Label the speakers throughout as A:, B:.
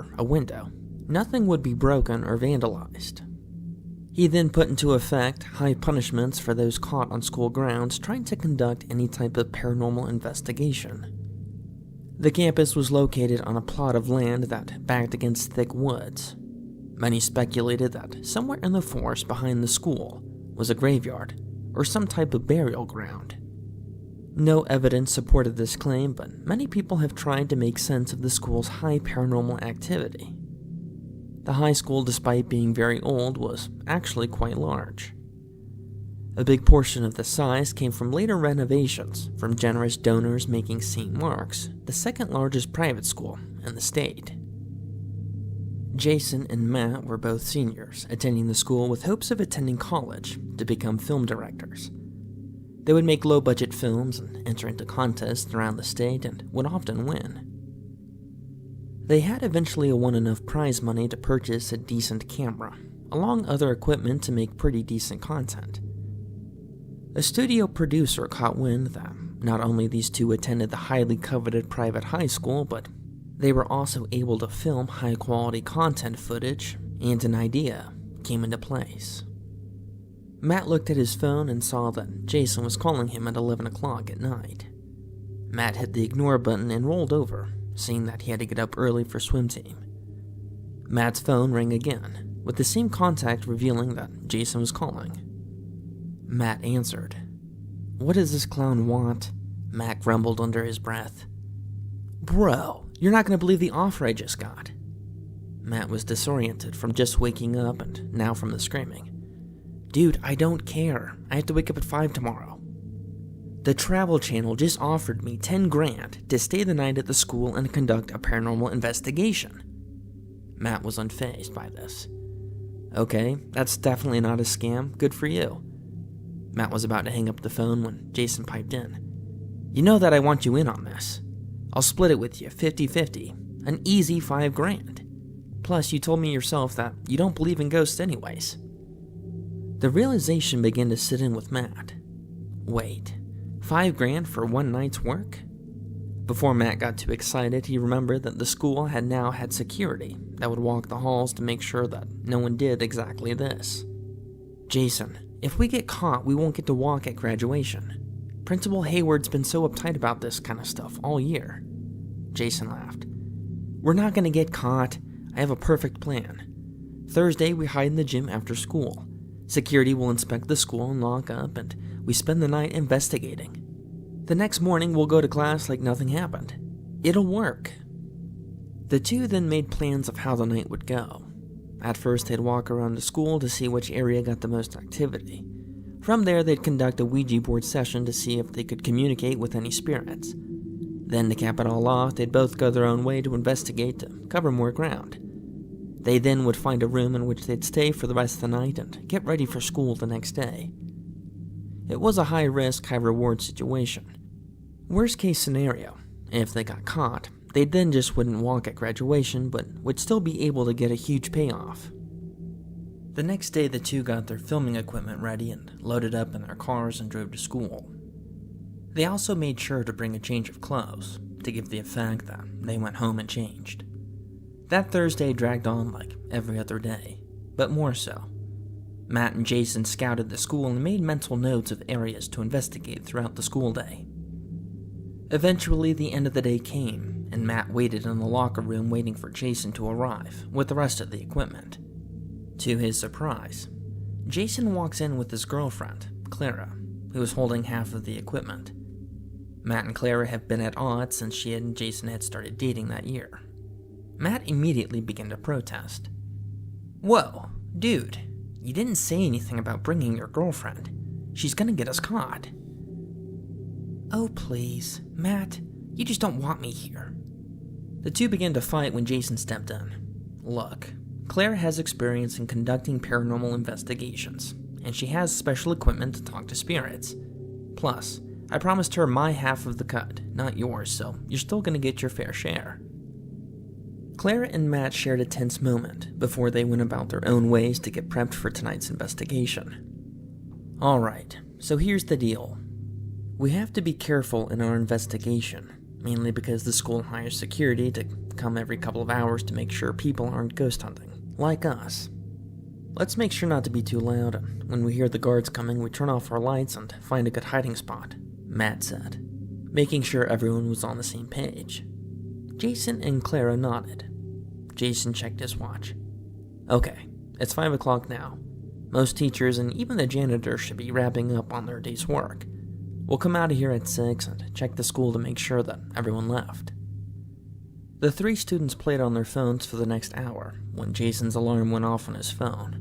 A: or a window, nothing would be broken or vandalized. He then put into effect high punishments for those caught on school grounds trying to conduct any type of paranormal investigation. The campus was located on a plot of land that backed against thick woods. Many speculated that somewhere in the forest behind the school was a graveyard or some type of burial ground. No evidence supported this claim, but many people have tried to make sense of the school's high paranormal activity. The high school, despite being very old, was actually quite large. A big portion of the size came from later renovations from generous donors, making St. Mark's the second largest private school in the state. Jason and Matt were both seniors, attending the school with hopes of attending college to become film directors. They would make low-budget films and enter into contests around the state and would often win. They had eventually won enough prize money to purchase a decent camera, along other equipment to make pretty decent content. A studio producer caught wind that not only these two attended the highly coveted private high school, but they were also able to film high-quality content footage, and an idea came into place. Matt looked at his phone and saw that Jason was calling him at 11 o'clock at night. Matt hit the ignore button and rolled over, seeing that he had to get up early for swim team. Matt's phone rang again, with the same contact revealing that Jason was calling. Matt answered. "What does this clown want?" Matt grumbled under his breath. "Bro, you're not going to believe the offer I just got." Matt was disoriented from just waking up and now from the screaming. "Dude, I don't care. I have to wake up at 5 tomorrow. The Travel Channel just offered me 10 grand to stay the night at the school and conduct a paranormal investigation." Matt was unfazed by this. "Okay, that's definitely not a scam. Good for you." Matt was about to hang up the phone when Jason piped in. "You know that I want you in on this. I'll split it with you 50-50, an easy 5 grand. Plus, you told me yourself that you don't believe in ghosts anyways." The realization began to sit in with Matt. Wait, 5 grand for one night's work? Before Matt got too excited, he remembered that the school had now had security that would walk the halls to make sure that no one did exactly this. "Jason, if we get caught, we won't get to walk at graduation. Principal Hayward's been so uptight about this kind of stuff all year." Jason laughed. "We're not going to get caught. I have a perfect plan. Thursday, we hide in the gym after school. Security will inspect the school and lock up, and we spend the night investigating. The next morning, we'll go to class like nothing happened. It'll work." The two then made plans of how the night would go. At first, they'd walk around the school to see which area got the most activity. From there, they'd conduct a Ouija board session to see if they could communicate with any spirits. Then, to cap it all off, they'd both go their own way to investigate to cover more ground. They then would find a room in which they'd stay for the rest of the night and get ready for school the next day. It was a high-risk, high-reward situation. Worst-case scenario, if they got caught, they then just wouldn't walk at graduation, but would still be able to get a huge payoff. The next day, the two got their filming equipment ready and loaded up in their cars and drove to school. They also made sure to bring a change of clothes to give the effect that they went home and changed. That Thursday dragged on like every other day, but more so. Matt and Jason scouted the school and made mental notes of areas to investigate throughout the school day. Eventually, the end of the day came, and Matt waited in the locker room waiting for Jason to arrive with the rest of the equipment. To his surprise, Jason walks in with his girlfriend, Clara, who was holding half of the equipment. Matt and Clara have been at odds since she and Jason had started dating that year. Matt immediately began to protest. "Whoa, dude, you didn't say anything about bringing your girlfriend. She's gonna get us caught." "Oh please, Matt, you just don't want me here." The two began to fight when Jason stepped in. "Look, Claire has experience in conducting paranormal investigations, and she has special equipment to talk to spirits. Plus, I promised her my half of the cut, not yours, so you're still gonna get your fair share." Clara and Matt shared a tense moment before they went about their own ways to get prepped for tonight's investigation. "Alright, so here's the deal. We have to be careful in our investigation, mainly because the school hires security to come every couple of hours to make sure people aren't ghost hunting, like us. Let's make sure not to be too loud, and when we hear the guards coming, we turn off our lights and find a good hiding spot, Matt said, making sure everyone was on the same page. Jason and Clara nodded. Jason checked his watch. Okay, it's 5 o'clock now. Most teachers and even the janitor should be wrapping up on their day's work. We'll come out of here at 6 and check the school to make sure that everyone left. The 3 students played on their phones for the next hour when Jason's alarm went off on his phone.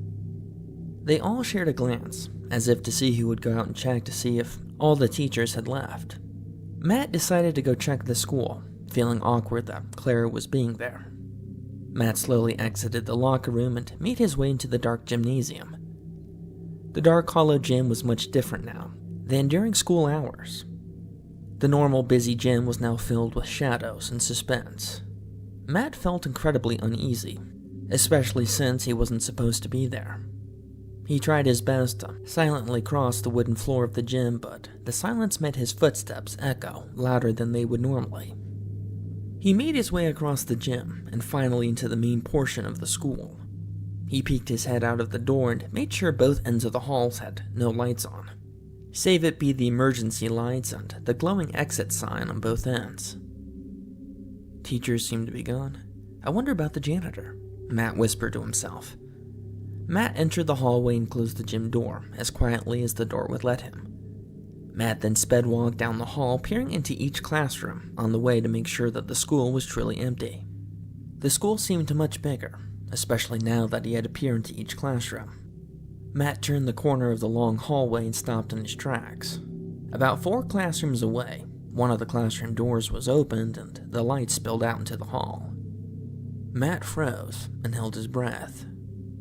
A: They all shared a glance, as if to see who would go out and check to see if all the teachers had left. Matt decided to go check the school, feeling awkward that Clara was being there. Matt slowly exited the locker room and made his way into the dark gymnasium. The dark hollow gym was much different now than during school hours. The normal busy gym was now filled with shadows and suspense. Matt felt incredibly uneasy, especially since he wasn't supposed to be there. He tried his best to silently cross the wooden floor of the gym, but the silence made his footsteps echo louder than they would normally. He made his way across the gym and finally into the main portion of the school. He peeked his head out of the door and made sure both ends of the halls had no lights on, save it be the emergency lights and the glowing exit sign on both ends. Teachers seemed to be gone. I wonder about the janitor, Matt whispered to himself. Matt entered the hallway and closed the gym door as quietly as the door would let him. Matt then sped walked down the hall, peering into each classroom on the way to make sure that the school was truly empty. The school seemed much bigger, especially now that he had to peer into each classroom. Matt turned the corner of the long hallway and stopped in his tracks. About 4 classrooms away, one of the classroom doors was opened and the light spilled out into the hall. Matt froze and held his breath.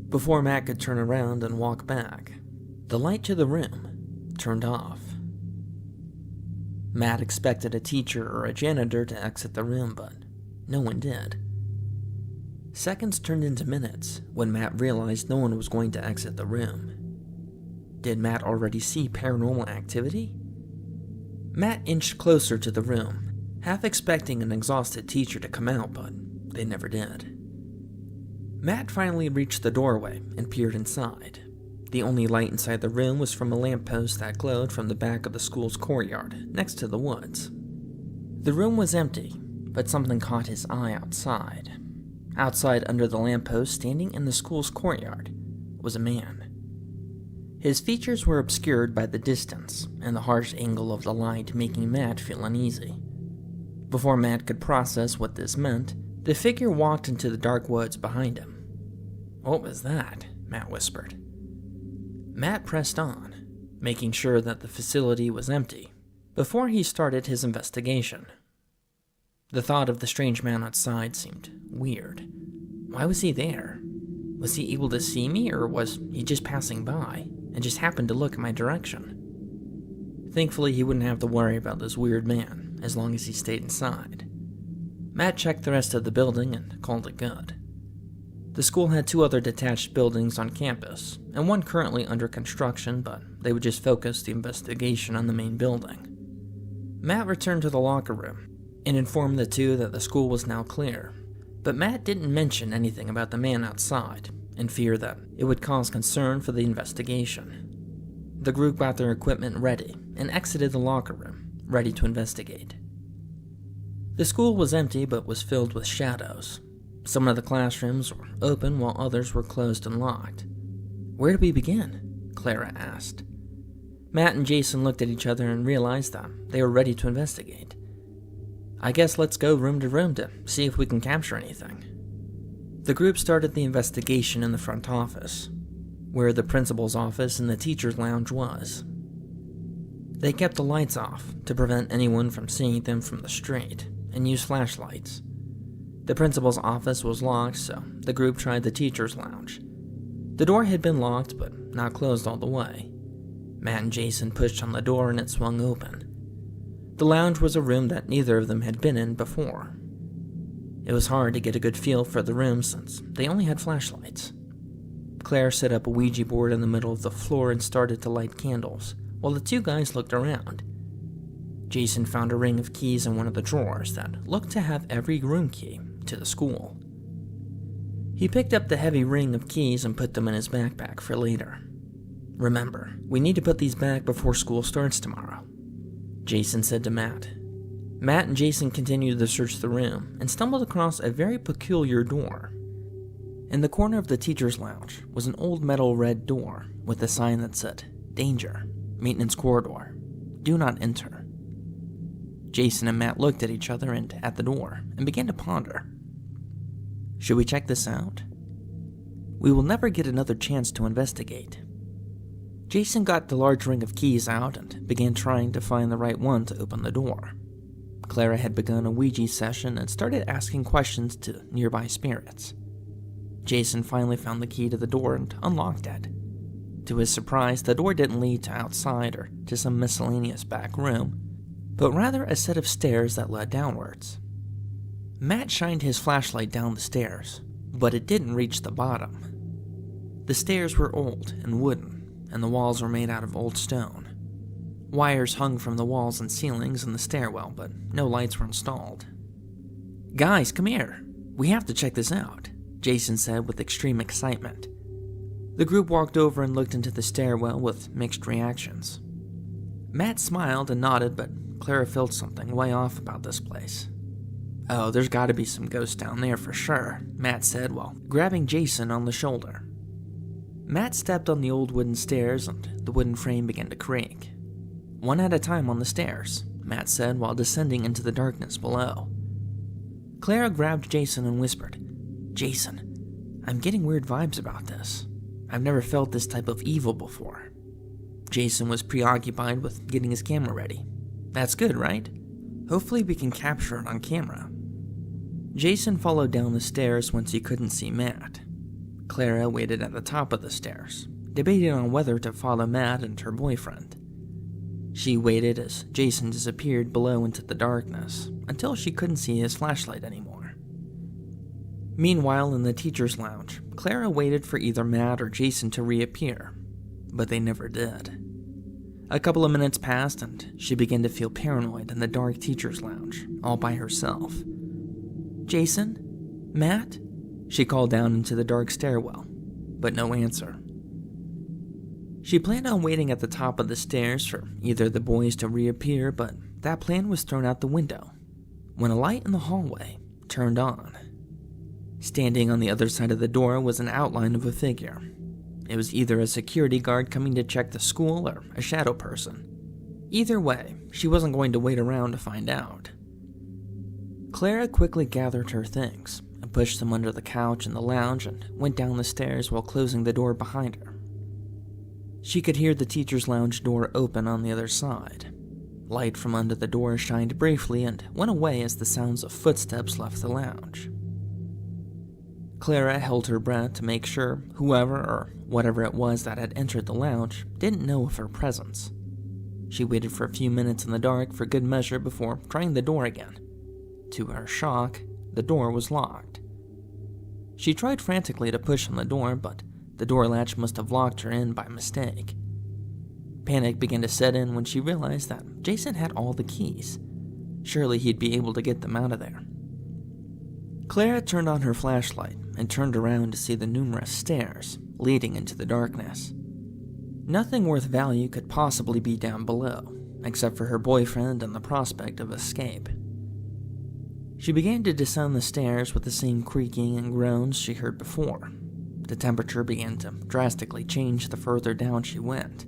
A: Before Matt could turn around and walk back, the light to the room turned off. Matt expected a teacher or a janitor to exit the room, but no one did. Seconds turned into minutes when Matt realized no one was going to exit the room. Did Matt already see paranormal activity? Matt inched closer to the room, half expecting an exhausted teacher to come out, but they never did. Matt finally reached the doorway and peered inside. The only light inside the room was from a lamppost that glowed from the back of the school's courtyard, next to the woods. The room was empty, but something caught his eye outside. Outside under the lamppost, standing in the school's courtyard, was a man. His features were obscured by the distance and the harsh angle of the light, making Matt feel uneasy. Before Matt could process what this meant, the figure walked into the dark woods behind him. "What was that?" Matt whispered. Matt pressed on, making sure that the facility was empty, before he started his investigation. The thought of the strange man outside seemed weird. Why was he there? Was he able to see me, or was he just passing by and just happened to look in my direction? Thankfully, he wouldn't have to worry about this weird man as long as he stayed inside. Matt checked the rest of the building and called it good. The school had 2 other detached buildings on campus, and one currently under construction, but they would just focus the investigation on the main building. Matt returned to the locker room and informed the 2 that the school was now clear, but Matt didn't mention anything about the man outside, in fear that it would cause concern for the investigation. The group got their equipment ready and exited the locker room, ready to investigate. The school was empty but was filled with shadows. Some of the classrooms were open while others were closed and locked. "Where do we begin?" Clara asked. Matt and Jason looked at each other and realized that they were ready to investigate. "I guess let's go room to room to see if we can capture anything." The group started the investigation in the front office, where the principal's office and the teacher's lounge was. They kept the lights off to prevent anyone from seeing them from the street and used flashlights. The principal's office was locked, so the group tried the teacher's lounge. The door had been locked, but not closed all the way. Matt and Jason pushed on the door and it swung open. The lounge was a room that neither of them had been in before. It was hard to get a good feel for the room since they only had flashlights. Claire set up a Ouija board in the middle of the floor and started to light candles, while the 2 guys looked around. Jason found a ring of keys in one of the drawers that looked to have every room key to the school. He picked up the heavy ring of keys and put them in his backpack for later. "Remember, we need to put these back before school starts tomorrow," Jason said to Matt. Matt and Jason continued to search the room and stumbled across a very peculiar door. In the corner of the teacher's lounge was an old metal red door with a sign that said, "Danger, maintenance corridor, do not enter." Jason and Matt looked at each other and at the door and began to ponder. Should we check this out? We will never get another chance to investigate. Jason got the large ring of keys out and began trying to find the right one to open the door. Clara had begun a Ouija session and started asking questions to nearby spirits. Jason finally found the key to the door and unlocked it. To his surprise, the door didn't lead to outside or to some miscellaneous back room, but rather a set of stairs that led downwards. Matt shined his flashlight down the stairs, but it didn't reach the bottom. The stairs were old and wooden, and the walls were made out of old stone. Wires hung from the walls and ceilings in the stairwell, but no lights were installed. "Guys, come here. We have to check this out," Jason said with extreme excitement. The group walked over and looked into the stairwell with mixed reactions. Matt smiled and nodded, but Clara felt something way off about this place. "Oh, there's got to be some ghosts down there for sure," Matt said while grabbing Jason on the shoulder. Matt stepped on the old wooden stairs and the wooden frame began to creak. "One at a time on the stairs," Matt said while descending into the darkness below. Clara grabbed Jason and whispered, "Jason, I'm getting weird vibes about this. I've never felt this type of evil before." Jason was preoccupied with getting his camera ready. "That's good, right? Hopefully we can capture it on camera." Jason followed down the stairs once he couldn't see Matt. Clara waited at the top of the stairs, debating on whether to follow Matt and her boyfriend. She waited as Jason disappeared below into the darkness until she couldn't see his flashlight anymore. Meanwhile, in the teacher's lounge, Clara waited for either Matt or Jason to reappear, but they never did. A couple of minutes passed and she began to feel paranoid in the dark teacher's lounge, all by herself. "Jason? Matt?" She called down into the dark stairwell, but no answer. She planned on waiting at the top of the stairs for either the boys to reappear, but that plan was thrown out the window when a light in the hallway turned on. Standing on the other side of the door was an outline of a figure. It was either a security guard coming to check the school or a shadow person. Either way, she wasn't going to wait around to find out. Clara quickly gathered her things and pushed them under the couch in the lounge and went down the stairs while closing the door behind her. She could hear the teacher's lounge door open on the other side. Light from under the door shined briefly and went away as the sounds of footsteps left the lounge. Clara held her breath to make sure whoever or whatever it was that had entered the lounge didn't know of her presence. She waited for a few minutes in the dark for good measure before trying the door again. To her shock, the door was locked. She tried frantically to push on the door, but the door latch must have locked her in by mistake. Panic began to set in when she realized that Jason had all the keys. Surely he'd be able to get them out of there. Clara turned on her flashlight and turned around to see the numerous stairs leading into the darkness. Nothing worth value could possibly be down below, except for her boyfriend and the prospect of escape. She began to descend the stairs with the same creaking and groans she heard before. The temperature began to drastically change the further down she went.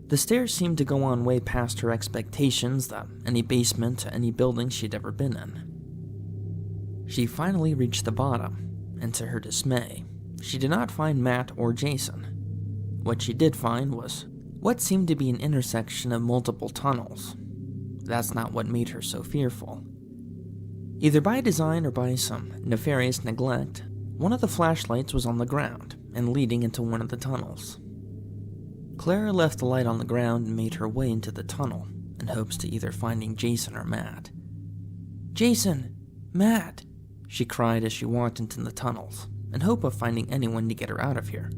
A: The stairs seemed to go on way past her expectations that any basement to any building she'd ever been in. She finally reached the bottom, and to her dismay, she did not find Matt or Jason. What she did find was what seemed to be an intersection of multiple tunnels. That's not what made her so fearful. Either by design or by some nefarious neglect, one of the flashlights was on the ground and leading into one of the tunnels. Clara left the light on the ground and made her way into the tunnel in hopes to either finding Jason or Matt. "Jason! Matt!" she cried as she walked into the tunnels, in hope of finding anyone to get her out of here.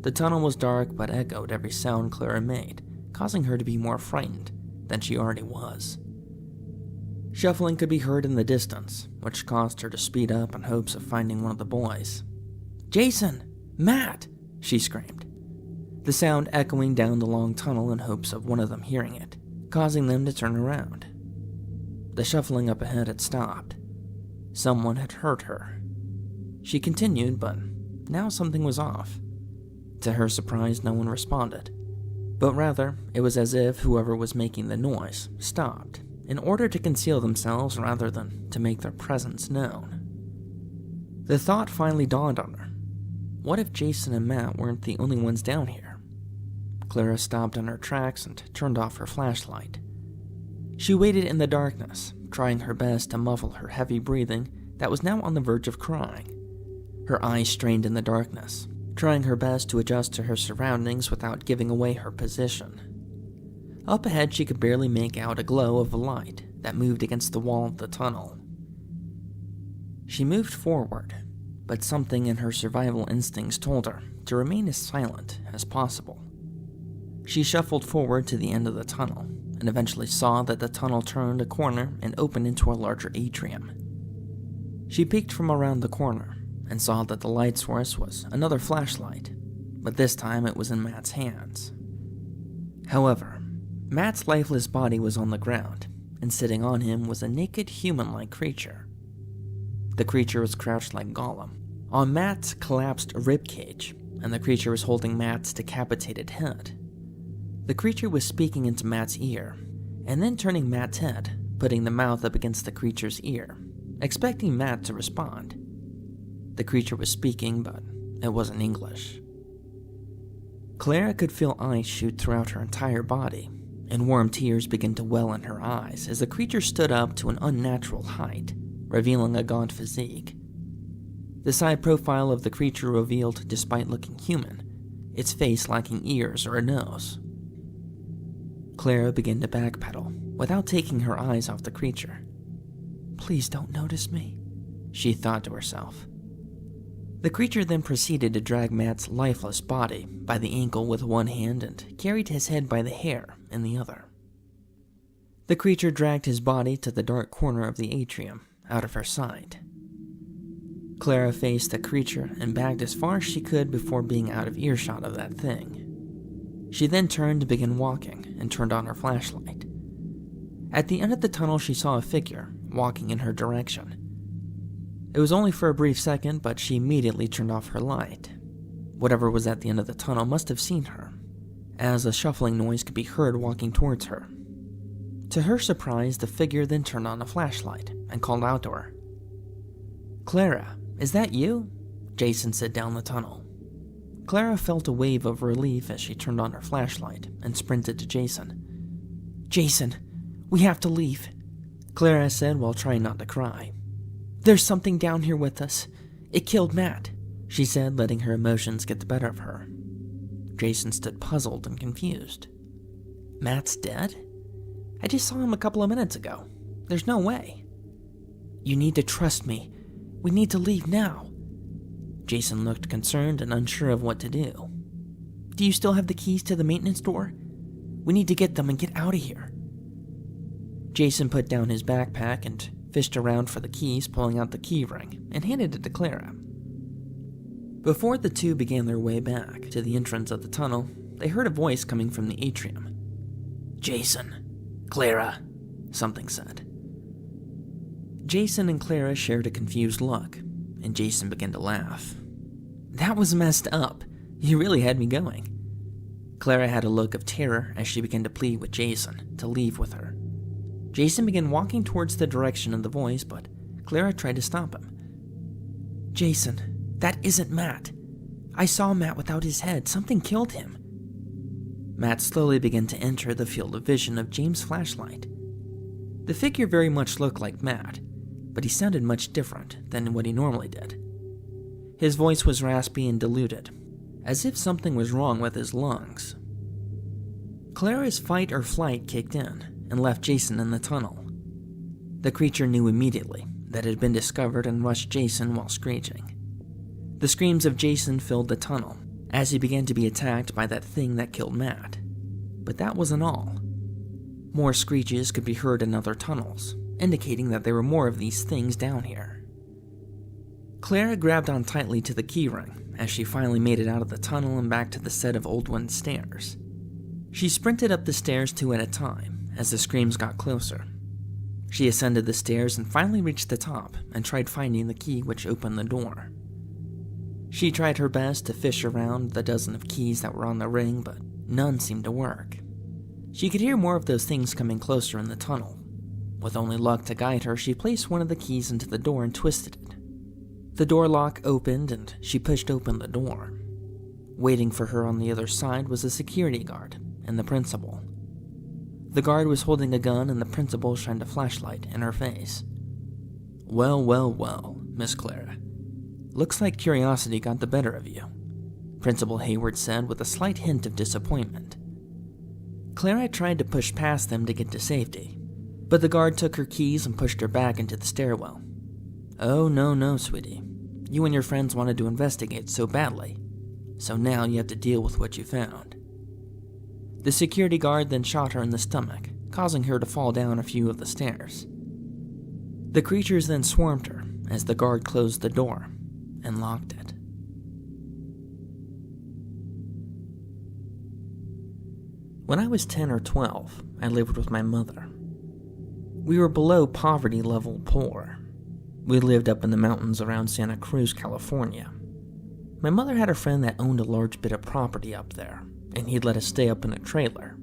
A: The tunnel was dark but echoed every sound Clara made, causing her to be more frightened, than she already was. Shuffling could be heard in the distance, which caused her to speed up in hopes of finding one of the boys. "Jason! Matt!" she screamed, the sound echoing down the long tunnel in hopes of one of them hearing it, causing them to turn around. The shuffling up ahead had stopped. Someone had hurt her. She continued, but now something was off. To her surprise, no one responded, but rather it was as if whoever was making the noise stopped in order to conceal themselves rather than to make their presence known. The thought finally dawned on her. What if Jason and Matt weren't the only ones down here? Clara stopped in her tracks and turned off her flashlight. She waited in the darkness, trying her best to muffle her heavy breathing that was now on the verge of crying. Her eyes strained in the darkness, trying her best to adjust to her surroundings without giving away her position. Up ahead, she could barely make out a glow of a light that moved against the wall of the tunnel. She moved forward, but something in her survival instincts told her to remain as silent as possible. She shuffled forward to the end of the tunnel and eventually saw that the tunnel turned a corner and opened into a larger atrium. She peeked from around the corner and saw that the light source was another flashlight, but this time it was in Matt's hands. However, Matt's lifeless body was on the ground, and sitting on him was a naked human-like creature. The creature was crouched like Gollum on Matt's collapsed ribcage, and the creature was holding Matt's decapitated head. The creature was speaking into Matt's ear, and then turning Matt's head, putting the mouth up against the creature's ear, expecting Matt to respond. The creature was speaking, but it wasn't English. Clara could feel ice shoot throughout her entire body, and warm tears began to well in her eyes as the creature stood up to an unnatural height, revealing a gaunt physique. The side profile of the creature revealed, despite looking human, its face lacking ears or a nose. Clara began to backpedal, without taking her eyes off the creature. "Please don't notice me," she thought to herself. The creature then proceeded to drag Matt's lifeless body by the ankle with one hand and carried his head by the hair in the other. The creature dragged his body to the dark corner of the atrium, out of her sight. Clara faced the creature and backed as far as she could before being out of earshot of that thing. She then turned to begin walking and turned on her flashlight. At the end of the tunnel, she saw a figure walking in her direction. It was only for a brief second, but she immediately turned off her light. Whatever was at the end of the tunnel must have seen her, as a shuffling noise could be heard walking towards her. To her surprise, the figure then turned on a flashlight and called out to her. "Clara, is that you?" Jason said down the tunnel. Clara felt a wave of relief as she turned on her flashlight and sprinted to Jason. "Jason, we have to leave," Clara said while trying not to cry. "There's something down here with us. It killed Matt," she said, letting her emotions get the better of her. Jason stood puzzled and confused. "Matt's dead? I just saw him a couple of minutes ago. There's no way." "You need to trust me. We need to leave now." Jason looked concerned and unsure of what to do. "Do you still have the keys to the maintenance door? We need to get them and get out of here." Jason put down his backpack and fished around for the keys, pulling out the key ring, and handed it to Clara. Before the two began their way back to the entrance of the tunnel, they heard a voice coming from the atrium. "Jason, Clara," something said. Jason and Clara shared a confused look, and Jason began to laugh. "That was messed up. You really had me going." Clara had a look of terror as she began to plead with Jason to leave with her. Jason began walking towards the direction of the voice, but Clara tried to stop him. "Jason, that isn't Matt. I saw Matt without his head. Something killed him." Matt slowly began to enter the field of vision of James' flashlight. The figure very much looked like Matt, but he sounded much different than what he normally did. His voice was raspy and diluted, as if something was wrong with his lungs. Clara's fight or flight kicked in and left Jason in the tunnel. The creature knew immediately that it had been discovered and rushed Jason while screeching. The screams of Jason filled the tunnel as he began to be attacked by that thing that killed Matt. But that wasn't all. More screeches could be heard in other tunnels, indicating that there were more of these things down here. Clara grabbed on tightly to the keyring as she finally made it out of the tunnel and back to the set of old wooden stairs. She sprinted up the stairs 2 at a time as the screams got closer. She ascended the stairs and finally reached the top and tried finding the key which opened the door. She tried her best to fish around the dozen of keys that were on the ring, but none seemed to work. She could hear more of those things coming closer in the tunnel. With only luck to guide her, she placed one of the keys into the door and twisted it. The door lock opened and she pushed open the door. Waiting for her on the other side was a security guard and the principal. The guard was holding a gun and the principal shined a flashlight in her face. "Well, well, well, Miss Clara. Looks like curiosity got the better of you," Principal Hayward said with a slight hint of disappointment. Clara tried to push past them to get to safety, but the guard took her keys and pushed her back into the stairwell. "Oh, no, sweetie. You and your friends wanted to investigate so badly, so now you have to deal with what you found." The security guard then shot her in the stomach, causing her to fall down a few of the stairs. The creatures then swarmed her as the guard closed the door and locked it. When I was 10 or 12, I lived with my mother. We were below poverty level poor. We lived up in the mountains around Santa Cruz, California. My mother had a friend that owned a large bit of property up there, and he'd let us stay up in a trailer.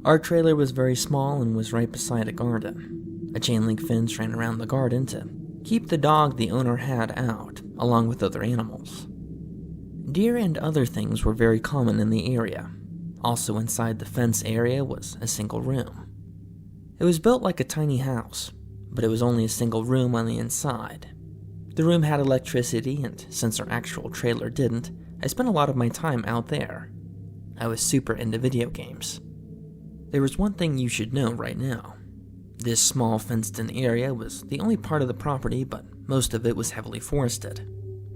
A: Our trailer was very small and was right beside a garden. A chain link fence ran around the garden to keep the dog the owner had out, along with other animals. Deer and other things were very common in the area. Also inside the fence area was a single room. It was built like a tiny house, but it was only a single room on the inside. The room had electricity, and since our actual trailer didn't, I spent a lot of my time out there. I was super into video games. There was one thing you should know right now. This small fenced-in area was the only part of the property, but most of it was heavily forested.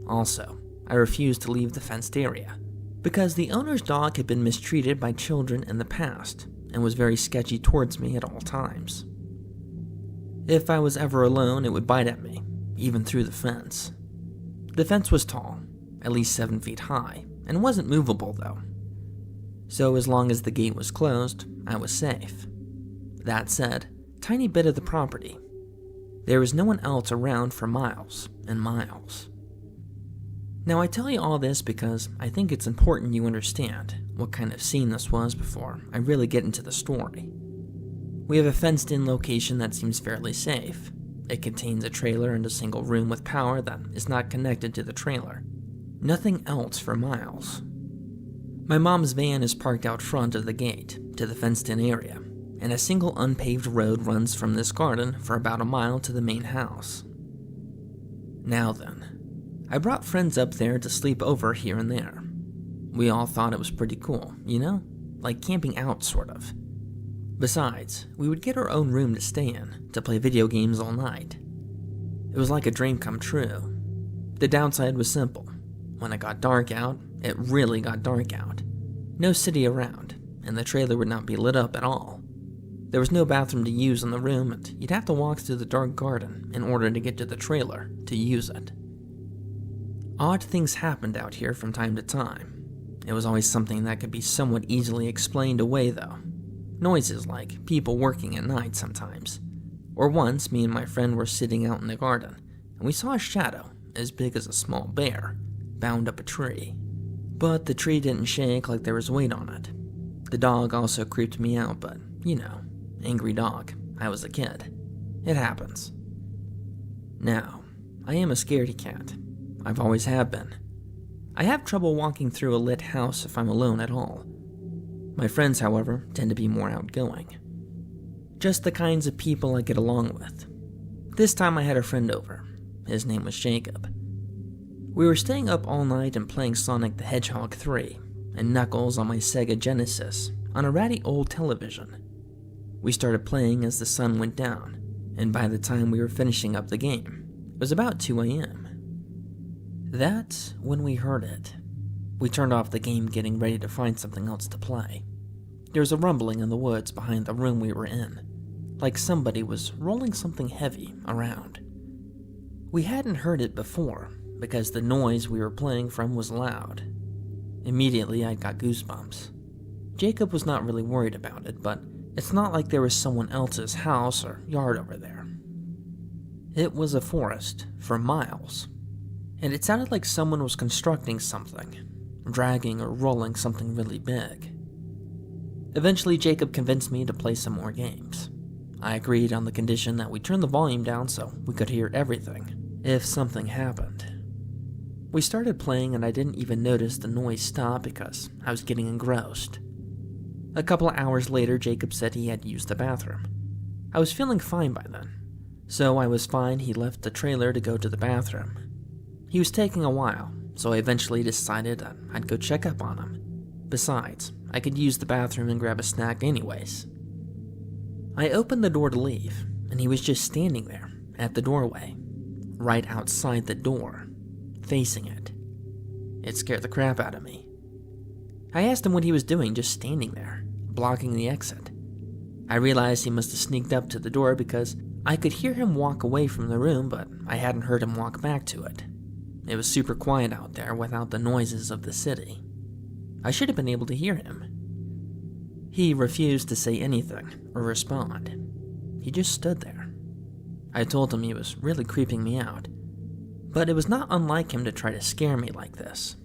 A: Also, I refused to leave the fenced area, because the owner's dog had been mistreated by children in the past, and was very sketchy towards me at all times. If I was ever alone, it would bite at me, even through the fence. The fence was tall, at least 7 feet high, and wasn't movable though. So as long as the gate was closed, I was safe. That said, tiny bit of the property. There was no one else around for miles and miles. Now I tell you all this because I think it's important you understand what kind of scene this was before I really get into the story. We have a fenced-in location that seems fairly safe. It contains a trailer and a single room with power that is not connected to the trailer. Nothing else for miles. My mom's van is parked out front of the gate to the fenced-in area, and a single unpaved road runs from this garden for about a mile to the main house. Now then, I brought friends up there to sleep over here and there. We all thought it was pretty cool, you know? Like camping out, sort of. Besides, we would get our own room to stay in, to play video games all night. It was like a dream come true. The downside was simple. When it got dark out, it really got dark out. No city around, and the trailer would not be lit up at all. There was no bathroom to use in the room, and you'd have to walk through the dark garden in order to get to the trailer to use it. Odd things happened out here from time to time. It was always something that could be somewhat easily explained away though. Noises like people working at night sometimes. Or once, me and my friend were sitting out in the garden, and we saw a shadow, as big as a small bear, bound up a tree. But the tree didn't shake like there was weight on it. The dog also creeped me out, but, you know, angry dog. I was a kid. It happens. Now, I am a scaredy cat. I've always have been. I have trouble walking through a lit house if I'm alone at all. My friends, however, tend to be more outgoing. Just the kinds of people I get along with. This time I had a friend over. His name was Jacob. We were staying up all night and playing Sonic the Hedgehog 3 and Knuckles on my Sega Genesis on a ratty old television. We started playing as the sun went down, and by the time we were finishing up the game, it was about 2 a.m. That's when we heard it. We turned off the game getting ready to find something else to play. there was a rumbling in the woods behind the room we were in, like somebody was rolling something heavy around. We hadn't heard it before, because the noise we were playing from was loud. Immediately, I got goosebumps. Jacob was not really worried about it, but it's not like there was someone else's house or yard over there. It was a forest for miles, and it sounded like someone was constructing something, dragging or rolling something really big. Eventually, Jacob convinced me to play some more games. I agreed on the condition that we turn the volume down so we could hear everything, if something happened. We started playing and I didn't even notice the noise stop because I was getting engrossed. A couple of hours later, Jacob said he had used the bathroom. I was feeling fine by then, so I was fine he left the trailer to go to the bathroom. He was taking a while, so I eventually decided that I'd go check up on him. Besides, I could use the bathroom and grab a snack anyways. I opened the door to leave, and he was just standing there, at the doorway, right outside the door, facing it. It scared the crap out of me. I asked him what he was doing just standing there, blocking the exit. I realized he must have sneaked up to the door because I could hear him walk away from the room, but I hadn't heard him walk back to it. It was super quiet out there without the noises of the city. I should have been able to hear him. He refused to say anything or respond. He just stood there. I told him he was really creeping me out, but it was not unlike him to try to scare me like this.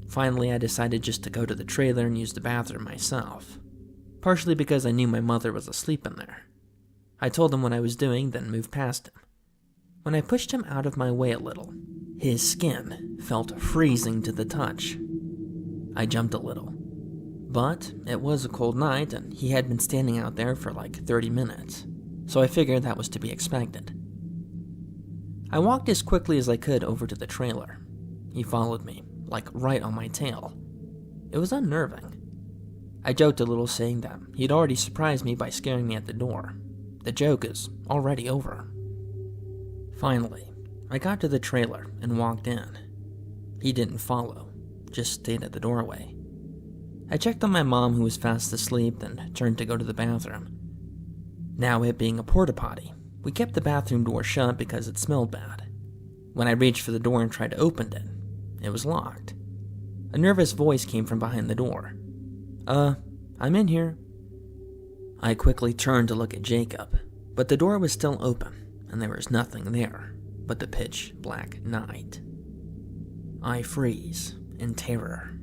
A: Finally, I decided just to go to the trailer and use the bathroom myself, partially because I knew my mother was asleep in there. I told him what I was doing, then moved past him. When I pushed him out of my way a little, his skin felt freezing to the touch. I jumped a little. But it was a cold night, and he had been standing out there for like 30 minutes, so I figured that was to be expected. I walked as quickly as I could over to the trailer. He followed me, like right on my tail. It was unnerving. I joked a little, saying that he'd already surprised me by scaring me at the door. The joke is already over. Finally, I got to the trailer and walked in. He didn't follow, just stayed at the doorway. I checked on my mom, who was fast asleep, then turned to go to the bathroom. Now, it being a porta potty, we kept the bathroom door shut because it smelled bad. When I reached for the door and tried to open it, it was locked. A nervous voice came from behind the door. I'm in here." I quickly turned to look at Jacob, but the door was still open, and there was nothing there but the pitch black night. I freeze in terror.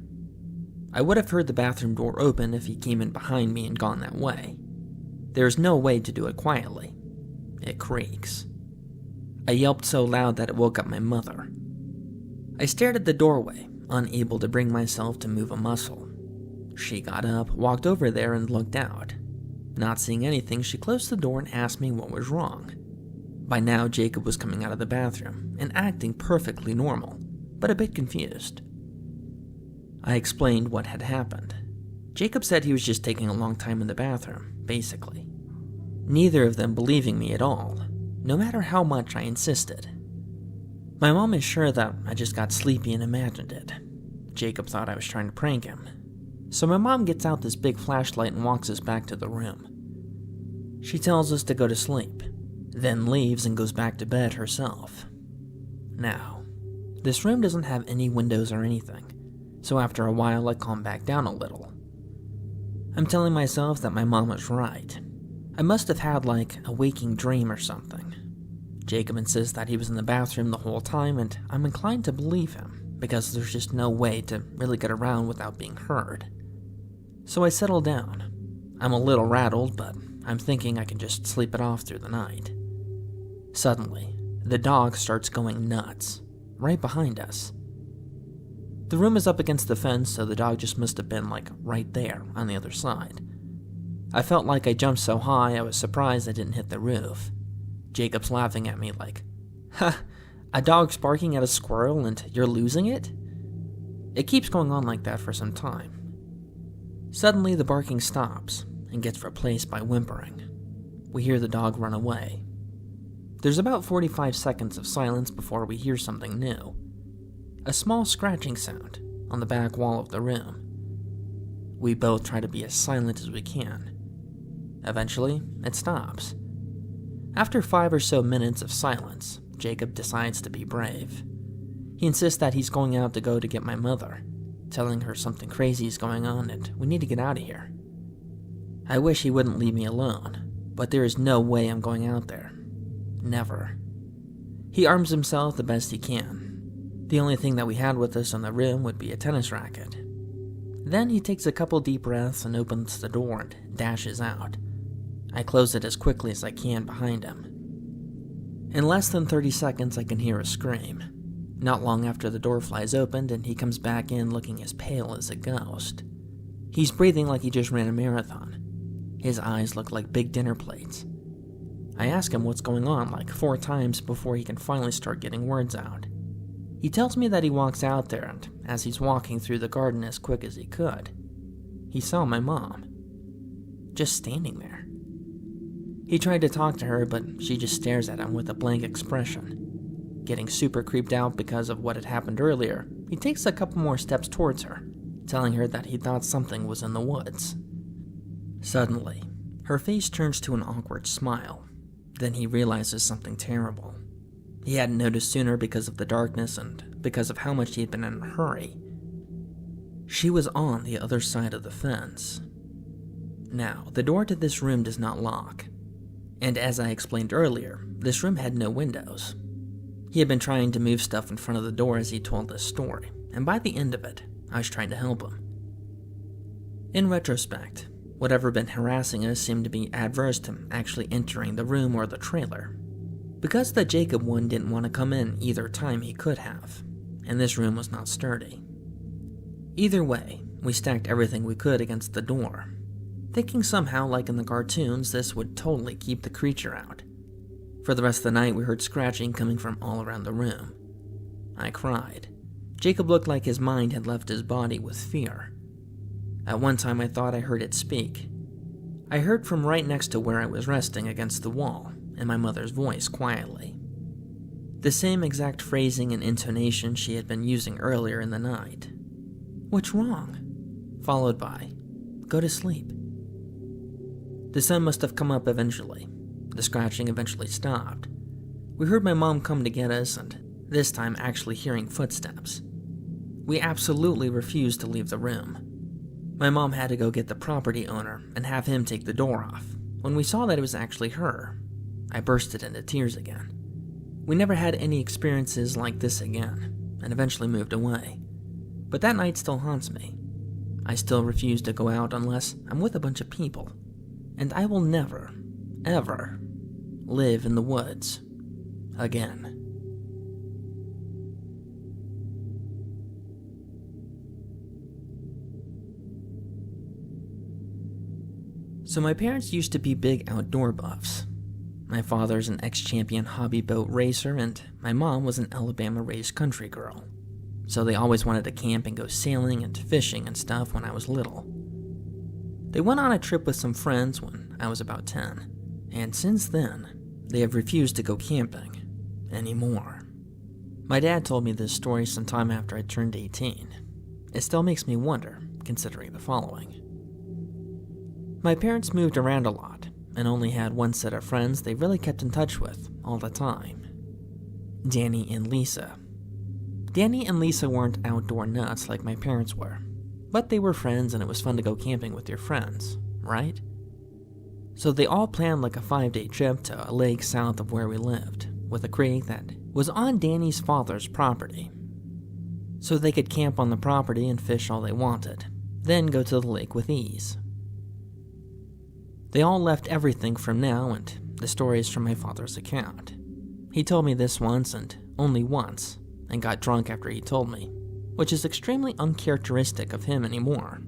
A: I would have heard the bathroom door open if he came in behind me and gone that way. There is no way to do it quietly. It creaks. I yelped so loud that it woke up my mother. I stared at the doorway, unable to bring myself to move a muscle. She got up, walked over there, and looked out. Not seeing anything, she closed the door and asked me what was wrong. By now, Jacob was coming out of the bathroom and acting perfectly normal, but a bit confused. I explained what had happened. Jacob said he was just taking a long time in the bathroom, basically. Neither of them believing me at all, no matter how much I insisted. My mom is sure that I just got sleepy and imagined it. Jacob thought I was trying to prank him. So my mom gets out this big flashlight and walks us back to the room. She tells us to go to sleep, then leaves and goes back to bed herself. Now, this room doesn't have any windows or anything, so after a while I calm back down a little. I'm telling myself that my mom was right. I must have had like a waking dream or something. Jacob insists that he was in the bathroom the whole time, and I'm inclined to believe him, because there's just no way to really get around without being heard. So I settle down. I'm a little rattled, but I'm thinking I can just sleep it off through the night. Suddenly, the dog starts going nuts, right behind us. The room is up against the fence, so the dog just must have been like right there on the other side. I felt like I jumped so high I was surprised I didn't hit the roof. Jacob's laughing at me like, "Ha, a dog's barking at a squirrel and you're losing it?" It keeps going on like that for some time. Suddenly the barking stops and gets replaced by whimpering. We hear the dog run away. There's about 45 seconds of silence before we hear something new. A small scratching sound on the back wall of the room. We both try to be as silent as we can. Eventually, it stops. After 5 or so minutes of silence, Jacob decides to be brave. He insists that he's going out to get my mother, telling her something crazy is going on and we need to get out of here. I wish he wouldn't leave me alone, but there is no way I'm going out there. Never. He arms himself the best he can. The only thing that we had with us in the room would be a tennis racket. Then he takes a couple deep breaths and opens the door and dashes out. I close it as quickly as I can behind him. In less than 30 seconds, I can hear a scream. Not long after the door flies open and he comes back in looking as pale as a ghost. He's breathing like he just ran a marathon. His eyes look like big dinner plates. I ask him what's going on like 4 times before he can finally start getting words out. He tells me that he walks out there and as he's walking through the garden as quick as he could, he saw my mom. Just standing there. He tried to talk to her, but she just stares at him with a blank expression. Getting super creeped out because of what had happened earlier, he takes a couple more steps towards her, telling her that he thought something was in the woods. Suddenly, her face turns to an awkward smile. Then he realizes something terrible. He hadn't noticed sooner because of the darkness and because of how much he had been in a hurry. She was on the other side of the fence. Now, the door to this room does not lock. And as I explained earlier, this room had no windows. He had been trying to move stuff in front of the door as he told this story, and by the end of it, I was trying to help him. In retrospect, whatever had been harassing us seemed to be adverse to actually entering the room or the trailer. Because the Jacob one didn't want to come in either time he could have, and this room was not sturdy. Either way, we stacked everything we could against the door, thinking somehow, like in the cartoons, this would totally keep the creature out. For the rest of the night, we heard scratching coming from all around the room. I cried. Jacob looked like his mind had left his body with fear. At one time, I thought I heard it speak. I heard from right next to where I was resting against the wall, and my mother's voice quietly. The same exact phrasing and intonation she had been using earlier in the night. "What's wrong?" Followed by, "Go to sleep." The sun must have come up eventually. The scratching eventually stopped. We heard my mom come to get us, and this time actually hearing footsteps. We absolutely refused to leave the room. My mom had to go get the property owner and have him take the door off. When we saw that it was actually her, I bursted into tears again. We never had any experiences like this again, and eventually moved away. But that night still haunts me. I still refuse to go out unless I'm with a bunch of people. And I will never, ever live in the woods again. So my parents used to be big outdoor buffs. My father's an ex-champion hobby boat racer, and my mom was an Alabama-raised country girl. So they always wanted to camp and go sailing and fishing and stuff when I was little. They went on a trip with some friends when I was about 10, and since then, they have refused to go camping anymore. My dad told me this story sometime after I turned 18. It still makes me wonder, considering the following. My parents moved around a lot, and only had one set of friends they really kept in touch with all the time. Danny and Lisa. Danny and Lisa weren't outdoor nuts like my parents were, but they were friends and it was fun to go camping with your friends, right? So they all planned like a 5-day trip to a lake south of where we lived, with a creek that was on Danny's father's property. So they could camp on the property and fish all they wanted, then go to the lake with ease. They all left everything from now, and the story is from my father's account. He told me this once and only once, and got drunk after he told me, which is extremely uncharacteristic of him anymore.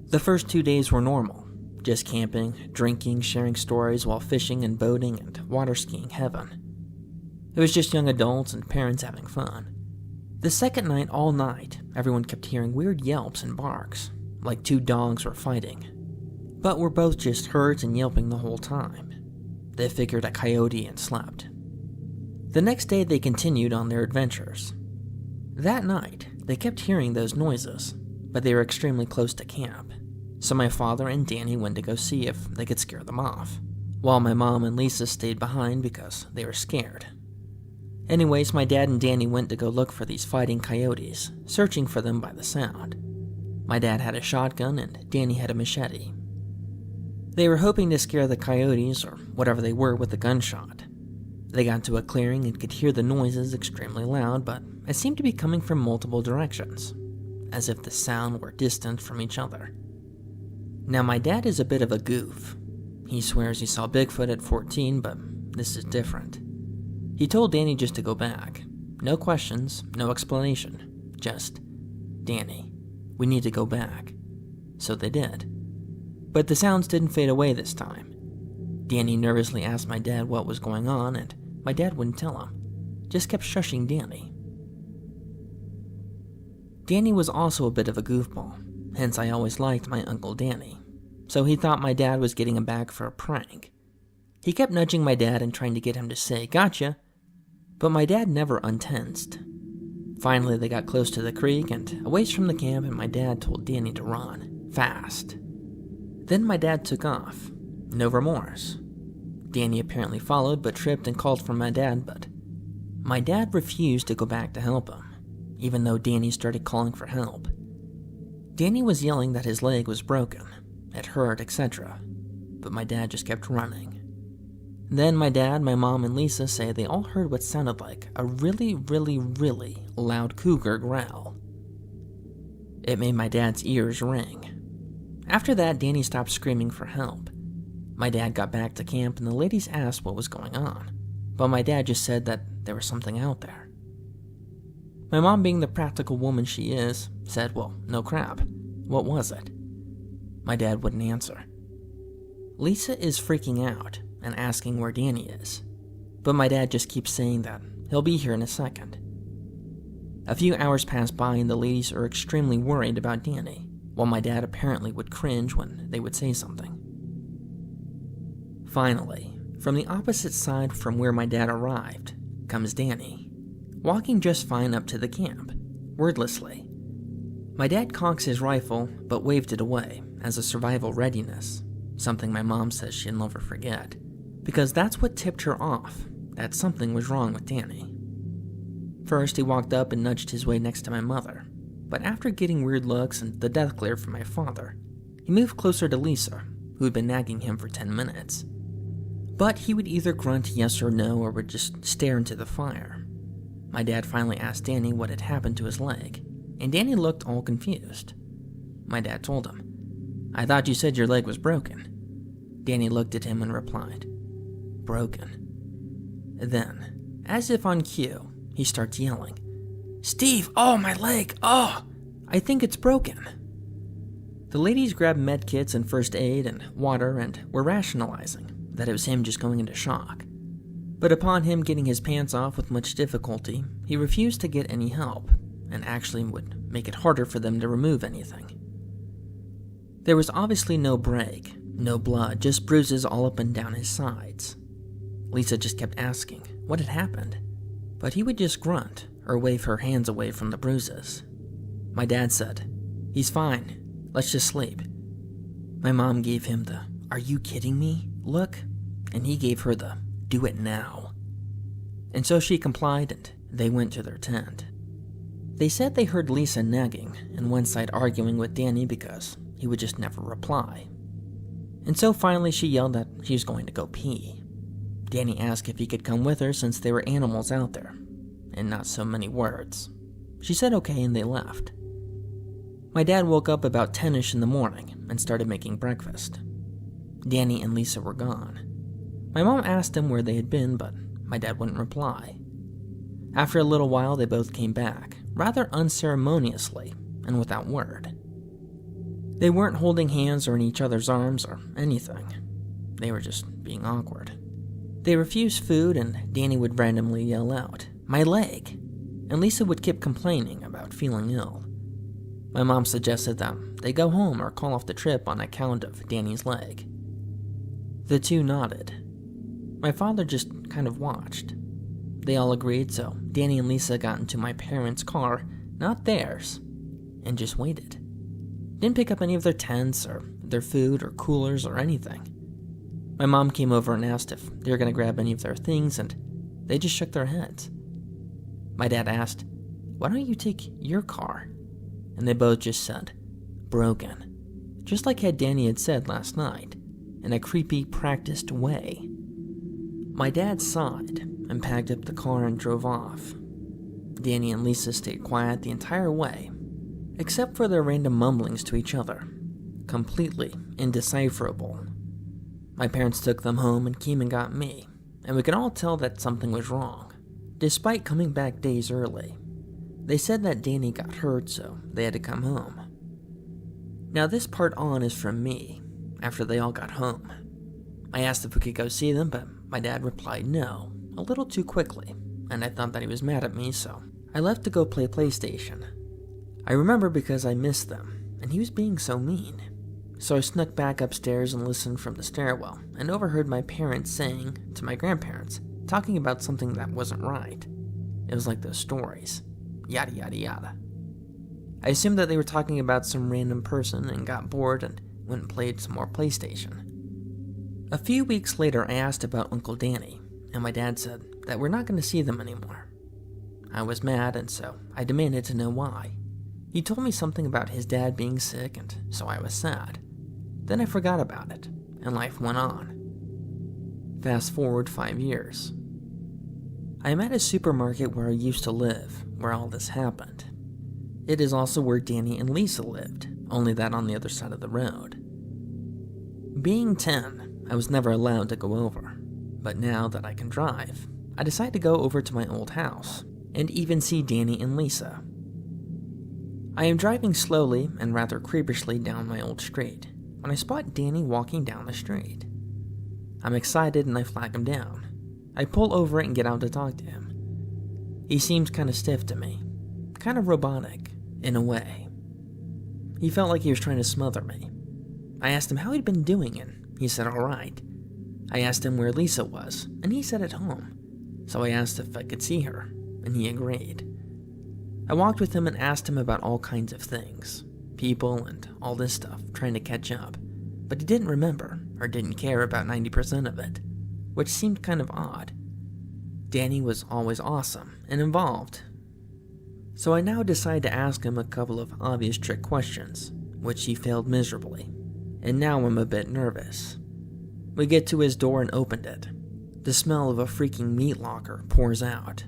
A: The first 2 days were normal, just camping, drinking, sharing stories while fishing and boating and water skiing heaven. It was just young adults and parents having fun. The second night, all night, everyone kept hearing weird yelps and barks, like 2 dogs were fighting. But were both just hurt and yelping the whole time. They figured a coyote and slept. The next day they continued on their adventures. That night, they kept hearing those noises, but they were extremely close to camp, so my father and Danny went to go see if they could scare them off, while my mom and Lisa stayed behind because they were scared. Anyways, my dad and Danny went to go look for these fighting coyotes, searching for them by the sound. My dad had a shotgun and Danny had a machete. They were hoping to scare the coyotes or whatever they were with a gunshot. They got to a clearing and could hear the noises extremely loud, but it seemed to be coming from multiple directions, as if the sound were distant from each other. Now, my dad is a bit of a goof. He swears he saw Bigfoot at 14, but this is different. He told Danny just to go back. No questions, no explanation. Just, Danny, we need to go back. So they did. But the sounds didn't fade away this time. Danny nervously asked my dad what was going on, and my dad wouldn't tell him. Just kept shushing Danny. Danny was also a bit of a goofball, hence I always liked my Uncle Danny. So he thought my dad was getting him back for a prank. He kept nudging my dad and trying to get him to say, "Gotcha," but my dad never untensed. Finally, they got close to the creek and away from the camp, and my dad told Danny to run, fast. Then my dad took off, no remorse. Danny apparently followed but tripped and called for my dad, but my dad refused to go back to help him, even though Danny started calling for help. Danny was yelling that his leg was broken, it hurt, etc., but my dad just kept running. Then my dad, my mom, and Lisa say they all heard what sounded like a really, really, really loud cougar growl. It made my dad's ears ring. After that, Danny stopped screaming for help. My dad got back to camp and the ladies asked what was going on, but my dad just said that there was something out there. My mom, being the practical woman she is, said, "Well, no crap. What was it?" My dad wouldn't answer. Lisa is freaking out and asking where Danny is, but my dad just keeps saying that he'll be here in a second. A few hours pass by and the ladies are extremely worried about Danny, while my dad apparently would cringe when they would say something. Finally, from the opposite side from where my dad arrived, comes Danny, walking just fine up to the camp, wordlessly. My dad cocks his rifle, but waved it away as a survival readiness, something my mom says she'll never forget, because that's what tipped her off, that something was wrong with Danny. First, he walked up and nudged his way next to my mother, but after getting weird looks and the death glare from my father, he moved closer to Lisa, who had been nagging him for 10 minutes. But he would either grunt yes or no or would just stare into the fire. My dad finally asked Danny what had happened to his leg, and Danny looked all confused. My dad told him, "I thought you said your leg was broken." Danny looked at him and replied, "Broken." Then, as if on cue, he starts yelling, "Steve, oh, my leg, oh, I think it's broken." The ladies grabbed med kits and first aid and water and were rationalizing that it was him just going into shock. But upon him getting his pants off with much difficulty, he refused to get any help, and actually would make it harder for them to remove anything. There was obviously no break, no blood, just bruises all up and down his sides. Lisa just kept asking what had happened, but he would just grunt or wave her hands away from the bruises. My dad said, "He's fine, let's just sleep." My mom gave him the "Are you kidding me?" look, and he gave her the "Do it now." And so she complied and they went to their tent. They said they heard Lisa nagging and one side arguing with Danny because he would just never reply. And so finally she yelled that she was going to go pee. Danny asked if he could come with her since there were animals out there, and not so many words. She said okay and they left. My dad woke up about 10ish in the morning and started making breakfast. Danny and Lisa were gone. My mom asked him where they had been, but my dad wouldn't reply. After a little while, they both came back, rather unceremoniously and without word. They weren't holding hands or in each other's arms or anything. They were just being awkward. They refused food, and Danny would randomly yell out, "My leg!" and Lisa would keep complaining about feeling ill. My mom suggested that they go home or call off the trip on account of Danny's leg. The two nodded. My father just kind of watched. They all agreed, so Danny and Lisa got into my parents' car, not theirs, and just waited. Didn't pick up any of their tents or their food or coolers or anything. My mom came over and asked if they were going to grab any of their things, and they just shook their heads. My dad asked, "Why don't you take your car?" And they both just said, "Broken." Just like Danny had said last night, in a creepy, practiced way. My dad sighed and packed up the car and drove off. Danny and Lisa stayed quiet the entire way, except for their random mumblings to each other, completely indecipherable. My parents took them home and came and got me, and we could all tell that something was wrong, despite coming back days early. They said that Danny got hurt, so they had to come home. Now this part on is from me, after they all got home. I asked if we could go see them, but my dad replied no, a little too quickly, and I thought that he was mad at me, so I left to go play PlayStation. I remember because I missed them, and he was being so mean. So I snuck back upstairs and listened from the stairwell, and overheard my parents saying to my grandparents, talking about something that wasn't right. It was like those stories. Yada yada yada. I assumed that they were talking about some random person and got bored and went and played some more PlayStation. A few weeks later I asked about Uncle Danny, and my dad said that we're not going to see them anymore. I was mad, and so I demanded to know why. He told me something about his dad being sick, and so I was sad. Then I forgot about it, and life went on. Fast forward 5 years. I am at a supermarket where I used to live, where all this happened. It is also where Danny and Lisa lived, only that on the other side of the road. Being 10, I was never allowed to go over, but now that I can drive, I decide to go over to my old house, and even see Danny and Lisa. I am driving slowly and rather creepishly down my old street, when I spot Danny walking down the street. I'm excited and I flag him down. I pull over and get out to talk to him. He seems kind of stiff to me, kind of robotic, in a way. He felt like he was trying to smother me. I asked him how he'd been doing, and he said alright. I asked him where Lisa was, and he said at home. So I asked if I could see her, and he agreed. I walked with him and asked him about all kinds of things, people and all this stuff, trying to catch up, but he didn't remember, or didn't care about 90% of it, which seemed kind of odd. Danny was always awesome and involved. So I now decide to ask him a couple of obvious trick questions, which he failed miserably, and now I'm a bit nervous. We get to his door and opened it. The smell of a freaking meat locker pours out.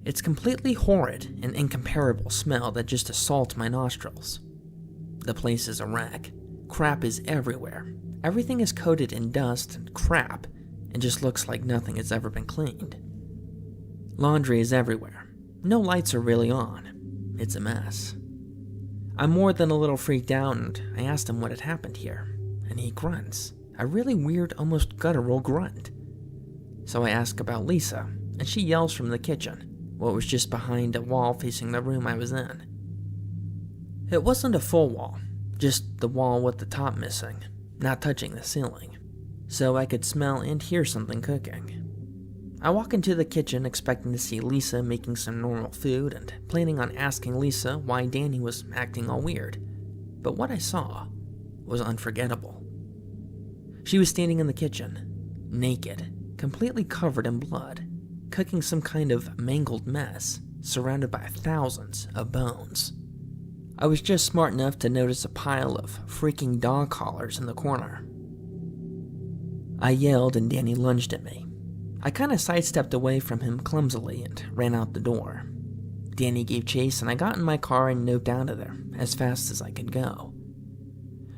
A: It's completely horrid and incomparable smell that just assaults my nostrils. The place is a wreck. Crap is everywhere. Everything is coated in dust and crap, and just looks like nothing has ever been cleaned. Laundry is everywhere. No lights are really on. It's a mess. I'm more than a little freaked out, and I asked him what had happened here, and he grunts, a really weird, almost guttural grunt. So I ask about Lisa, and she yells from the kitchen, what was just behind a wall facing the room I was in. It wasn't a full wall, just the wall with the top missing, not touching the ceiling, so I could smell and hear something cooking. I walk into the kitchen expecting to see Lisa making some normal food and planning on asking Lisa why Danny was acting all weird, but what I saw was unforgettable. She was standing in the kitchen, naked, completely covered in blood, cooking some kind of mangled mess, surrounded by thousands of bones. I was just smart enough to notice a pile of freaking dog collars in the corner. I yelled and Danny lunged at me. I kinda sidestepped away from him clumsily and ran out the door. Danny gave chase and I got in my car and noped out of there as fast as I could go.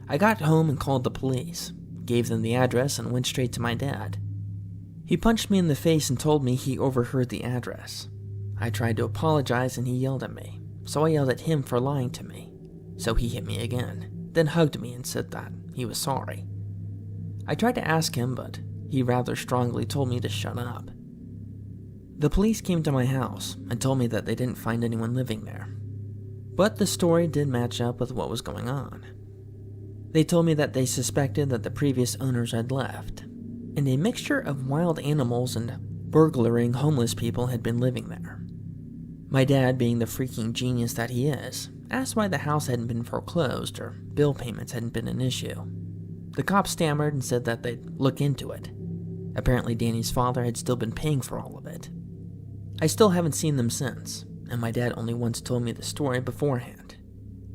A: I got home and called the police, gave them the address and went straight to my dad. He punched me in the face and told me he overheard the address. I tried to apologize and he yelled at me, so I yelled at him for lying to me. So he hit me again, then hugged me and said that he was sorry. I tried to ask him, but he rather strongly told me to shut up. The police came to my house and told me that they didn't find anyone living there. But the story did match up with what was going on. They told me that they suspected that the previous owners had left, and a mixture of wild animals and burglaring homeless people had been living there. My dad, being the freaking genius that he is, asked why the house hadn't been foreclosed or bill payments hadn't been an issue. The cops stammered and said that they'd look into it. Apparently Danny's father had still been paying for all of it. I still haven't seen them since, and my dad only once told me the story beforehand.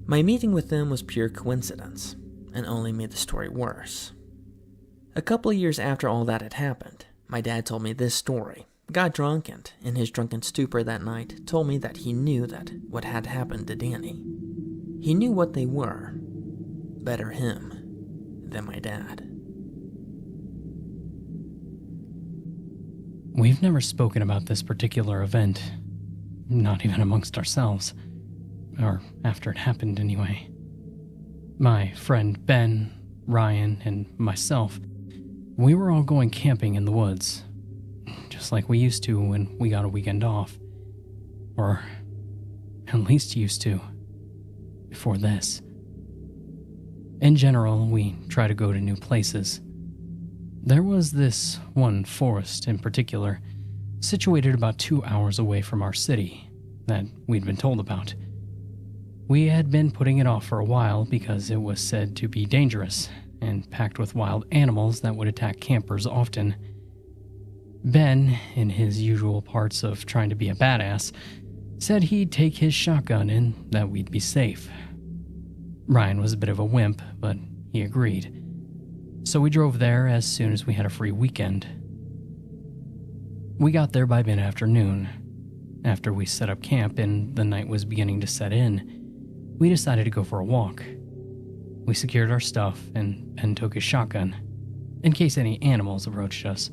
A: My meeting with them was pure coincidence, and only made the story worse. A couple of years after all that had happened, my dad told me this story, got drunk, and in his drunken stupor that night, told me that he knew that what had happened to Danny. He knew what they were. Better him than my dad.
B: We've never spoken about this particular event, not even amongst ourselves, or after it happened anyway. My friend Ben, Ryan, and myself, we were all going camping in the woods, just like we used to when we got a weekend off. Or at least used to, before this. In general, we try to go to new places. There was this one forest in particular, situated about 2 hours away from our city, that we'd been told about. We had been putting it off for a while because it was said to be dangerous and packed with wild animals that would attack campers often. Ben, in his usual parts of trying to be a badass, said he'd take his shotgun and that we'd be safe. Ryan was a bit of a wimp, but he agreed. So we drove there as soon as we had a free weekend. We got there by mid-afternoon. After we set up camp and the night was beginning to set in, we decided to go for a walk. We secured our stuff and Ben took his shotgun, in case any animals approached us,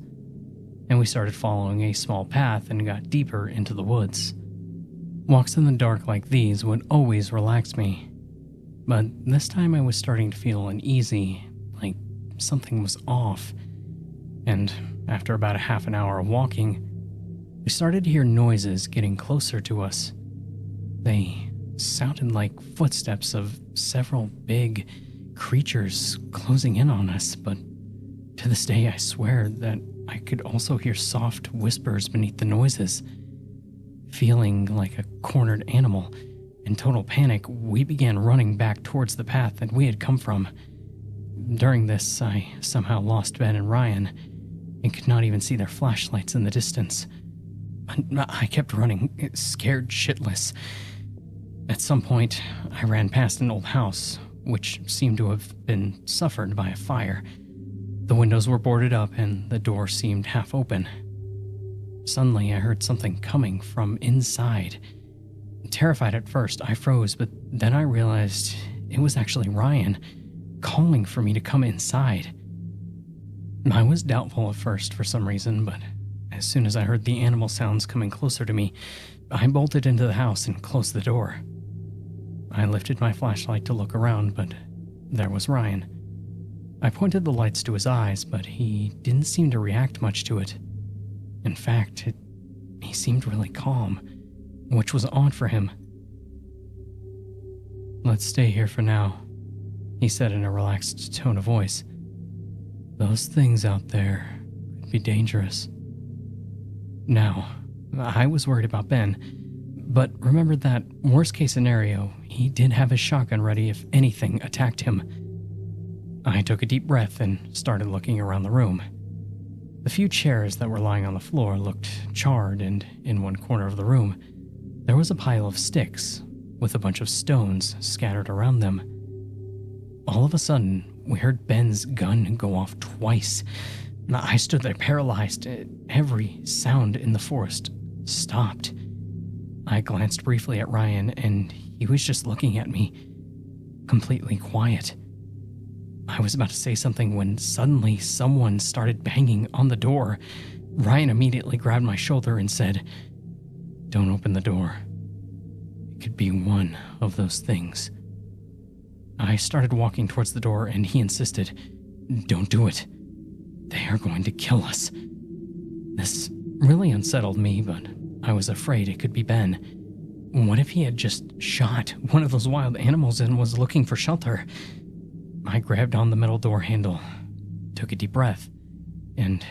B: and we started following a small path and got deeper into the woods. Walks in the dark like these would always relax me, but this time I was starting to feel uneasy, like something was off, and after about a half an hour of walking, we started to hear noises getting closer to us. They sounded like footsteps of several big creatures closing in on us, but to this day I swear that I could also hear soft whispers beneath the noises. Feeling like a cornered animal, in total panic, we began running back towards the path that we had come from. During this, I somehow lost Ben and Ryan, and could not even see their flashlights in the distance. I kept running, scared shitless. At some point, I ran past an old house, which seemed to have been suffered by a fire. The windows were boarded up and the door seemed half open. Suddenly, I heard something coming from inside. Terrified at first, I froze, but then I realized it was actually Ryan, calling for me to come inside. I was doubtful at first for some reason, but as soon as I heard the animal sounds coming closer to me, I bolted into the house and closed the door. I lifted my flashlight to look around, but there was Ryan. I pointed the lights to his eyes, but he didn't seem to react much to it. In fact, he seemed really calm, which was odd for him. "Let's stay here for now," he said in a relaxed tone of voice. "Those things out there could be dangerous." Now, I was worried about Ben, but remembered that, worst case scenario, he did have his shotgun ready if anything attacked him. I took a deep breath and started looking around the room. The few chairs that were lying on the floor looked charred, and in one corner of the room, there was a pile of sticks with a bunch of stones scattered around them. All of a sudden, we heard Ben's gun go off twice. I stood there paralyzed. Every sound in the forest stopped. I glanced briefly at Ryan, and he was just looking at me, completely quiet. I was about to say something when suddenly someone started banging on the door. Ryan immediately grabbed my shoulder and said, "Don't open the door. It could be one of those things." I started walking towards the door, and he insisted, "Don't do it. They are going to kill us." This really unsettled me, but I was afraid it could be Ben. What if he had just shot one of those wild animals and was looking for shelter? I grabbed on the metal door handle, took a deep breath, and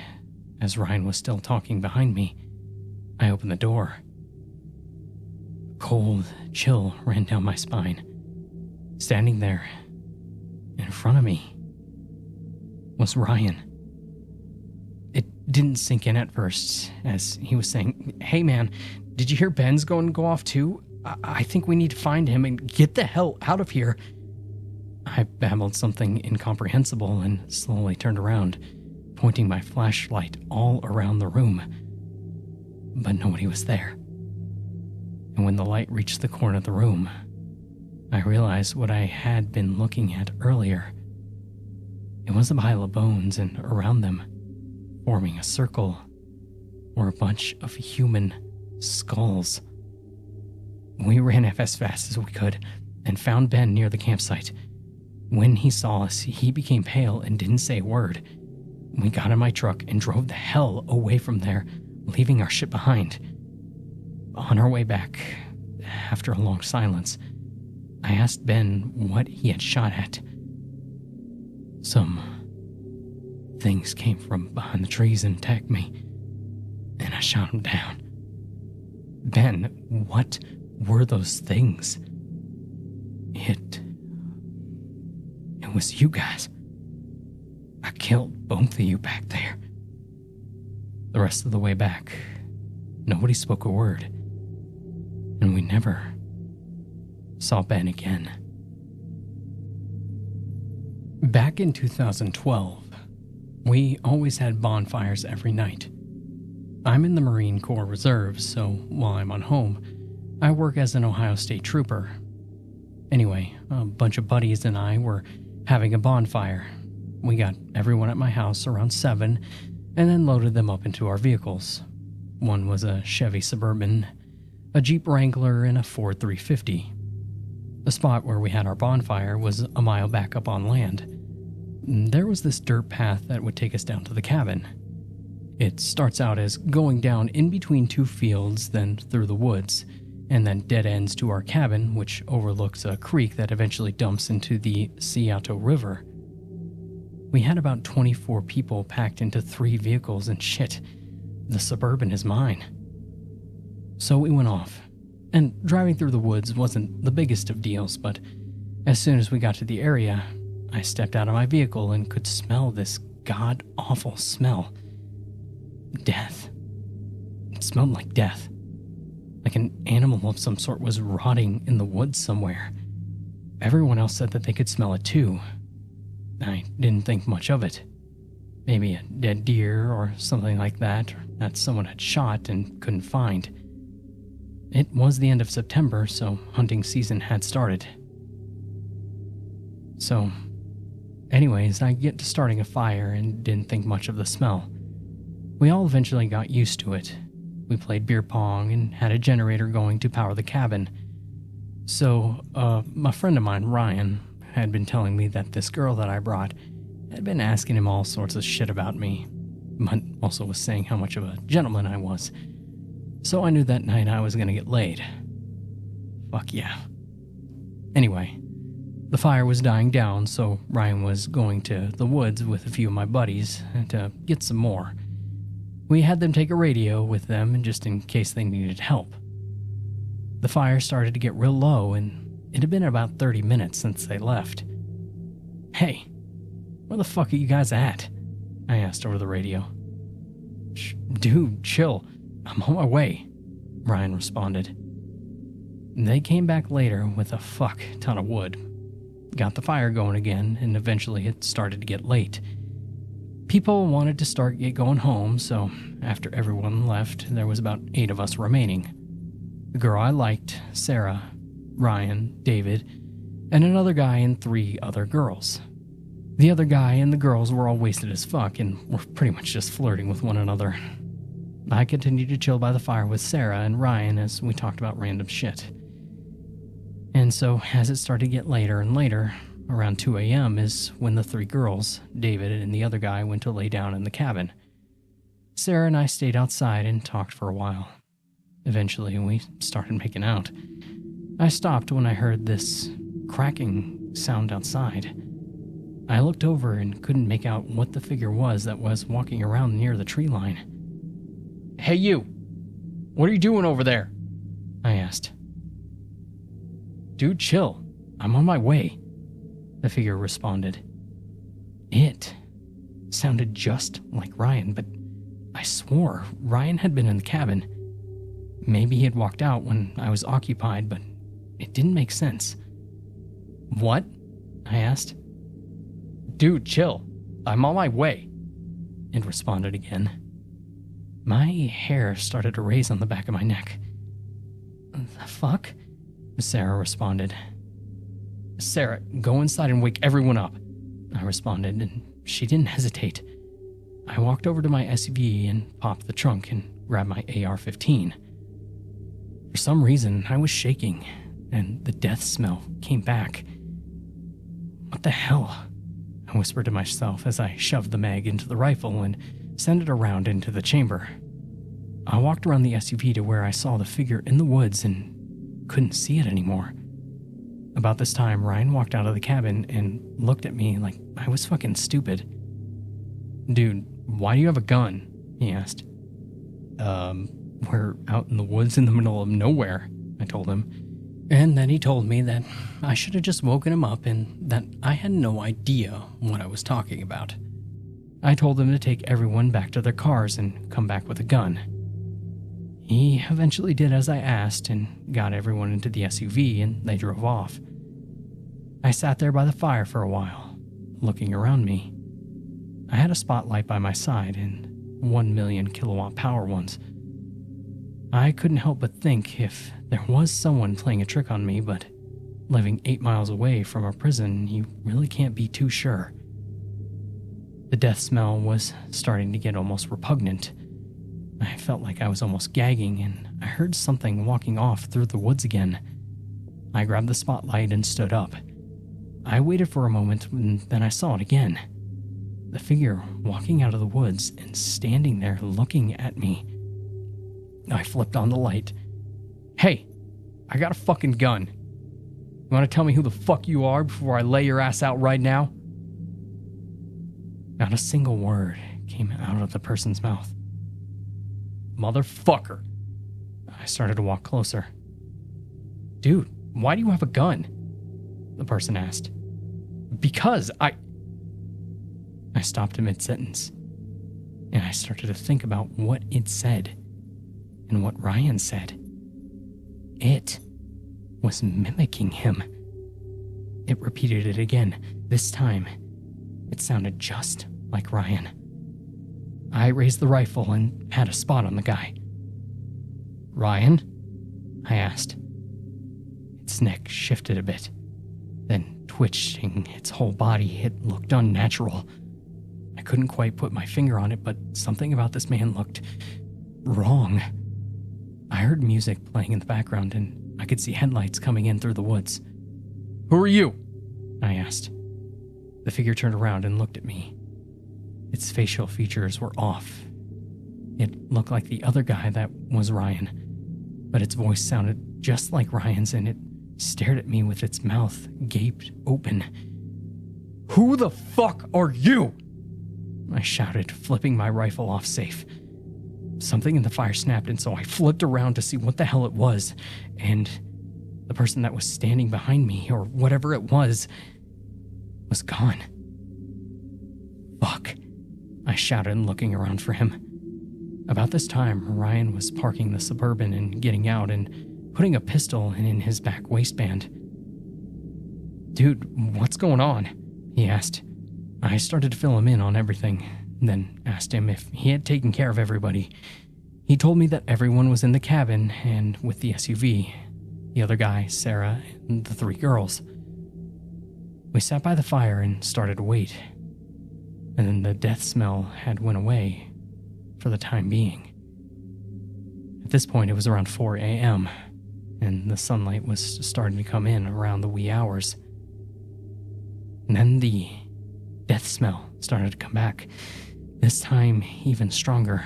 B: as Ryan was still talking behind me, I opened the door. cold chill ran down my spine. Standing there, in front of me, was Ryan. It didn't sink in at first, as he was saying, "Hey man, did you hear Ben's going to go off too? I think we need to find him and get the hell out of here." I babbled something incomprehensible and slowly turned around, pointing my flashlight all around the room. But nobody was there. And when the light reached the corner of the room, I realized what I had been looking at earlier. It was a pile of bones, and around them, forming a circle, were a bunch of human skulls. We ran as fast as we could and found Ben near the campsite. When he saw us, he became pale and didn't say a word. We got in my truck and drove the hell away from there, leaving our shit behind. On our way back, after a long silence, I asked Ben what he had shot at. Some things came from behind the trees and attacked me, and I shot him down. Ben, what were those things? It was you guys. I killed both of you back there. The rest of the way back, nobody spoke a word, and we never saw Ben again. Back in 2012, we always had bonfires every night. I'm in the Marine Corps Reserve, so while I'm on home, I work as an Ohio State trooper. Anyway, a bunch of buddies and I were having a bonfire. We got everyone at my house around 7 and then loaded them up into our vehicles. One was a Chevy Suburban, a Jeep Wrangler, and a Ford 350. The spot where we had our bonfire was a mile back up on land. There was this dirt path that would take us down to the cabin. It starts out as going down in between 2 fields, then through the woods, and then dead ends to our cabin, which overlooks a creek that eventually dumps into the Scioto River. We had about 24 people packed into 3 vehicles, and shit, the Suburban is mine. So we went off, and driving through the woods wasn't the biggest of deals, but as soon as we got to the area, I stepped out of my vehicle and could smell this god-awful smell. Death. It smelled like death. Like an animal of some sort was rotting in the woods somewhere. Everyone else said that they could smell it too. I didn't think much of it. Maybe a dead deer or something like that, or that someone had shot and couldn't find. It was the end of September, so hunting season had started. So, anyways, I get to starting a fire and didn't think much of the smell. We all eventually got used to it. We played beer pong and had a generator going to power the cabin. So, a friend of mine, Ryan, had been telling me that this girl that I brought had been asking him all sorts of shit about me, but also was saying how much of a gentleman I was. So I knew that night I was going to get laid. Fuck yeah. Anyway, the fire was dying down, so Ryan was going to the woods with a few of my buddies to get some more. We had them take a radio with them just in case they needed help. The fire started to get real low, and it had been about 30 minutes since they left. "Hey, where the fuck are you guys at?" I asked over the radio. "Dude, chill. I'm on my way," Ryan responded. They came back later with a fuck ton of wood. Got the fire going again, and eventually it started to get late. People wanted to start going home, so after everyone left, there was about 8 of us remaining. The girl I liked, Sarah, Ryan, David, and another guy and 3 other girls. The other guy and the girls were all wasted as fuck and were pretty much just flirting with one another. I continued to chill by the fire with Sarah and Ryan as we talked about random shit. And so, as it started to get later and later, around 2 a.m. is when the 3 girls, David and the other guy, went to lay down in the cabin. Sarah and I stayed outside and talked for a while. Eventually, we started making out. I stopped when I heard this cracking sound outside. I looked over and couldn't make out what the figure was that was walking around near the tree line. "Hey you, what are you doing over there?" I asked. Dude, chill. I'm on my way, the figure responded. It sounded just like Ryan, but I swore Ryan had been in the cabin. Maybe he had walked out when I was occupied, but it didn't make sense. What? I asked. Dude, chill. I'm on my way, it responded again. My hair started to raise on the back of my neck. The fuck? Sarah responded. Sarah, go inside and wake everyone up, I responded, and she didn't hesitate. I walked over to my SUV and popped the trunk and grabbed my AR-15. For some reason, I was shaking, and the death smell came back. What the hell? I whispered to myself as I shoved the mag into the rifle and sent it around into the chamber. I walked around the SUV to where I saw the figure in the woods and couldn't see it anymore. About this time, Ryan walked out of the cabin and looked at me like I was fucking stupid. Dude, why do you have a gun? He asked. We're out in the woods in the middle of nowhere, I told him. And then he told me that I should have just woken him up and that I had no idea what I was talking about. I told him to take everyone back to their cars and come back with a gun. He eventually did as I asked and got everyone into the SUV and they drove off. I sat there by the fire for a while, looking around me. I had a spotlight by my side and 1 million kilowatt power ones. I couldn't help but think if there was someone playing a trick on me, but living 8 miles away from a prison, you really can't be too sure. The death smell was starting to get almost repugnant. I felt like I was almost gagging, and I heard something walking off through the woods again. I grabbed the spotlight and stood up. I waited for a moment, and then I saw it again. The figure walking out of the woods and standing there looking at me. I flipped on the light. Hey, I got a fucking gun. You want to tell me who the fuck you are before I lay your ass out right now? Not a single word came out of the person's mouth. Motherfucker. I started to walk closer. Dude, why do you have a gun? The person asked. Because I stopped mid-sentence, and I started to think about what it said and what Ryan said. It was mimicking him. It repeated it again. This time, it sounded just like Ryan. I raised the rifle and had a spot on the guy. Ryan? I asked. Its neck shifted a bit, then twitching its whole body, it looked unnatural. I couldn't quite put my finger on it, but something about this man looked wrong. I heard music playing in the background, and I could see headlights coming in through the woods. Who are you? I asked. The figure turned around and looked at me. Its facial features were off. It looked like the other guy that was Ryan, but its voice sounded just like Ryan's, and it stared at me with its mouth gaped open. Who the fuck are you? I shouted, flipping my rifle off safe. Something in the fire snapped, and so I flipped around to see what the hell it was, and the person that was standing behind me, or whatever it was gone. Fuck, I shouted, looking around for him. About this time, Ryan was parking the Suburban and getting out and putting a pistol in his back waistband. Dude, what's going on? He asked. I started to fill him in on everything, then asked him if he had taken care of everybody. He told me that everyone was in the cabin and with the SUV, the other guy, Sarah, and the 3 girls. We sat by the fire and started to wait, and then the death smell had went away for the time being. At this point, it was around 4 a.m., and the sunlight was starting to come in around the wee hours. And then the death smell started to come back, this time even stronger,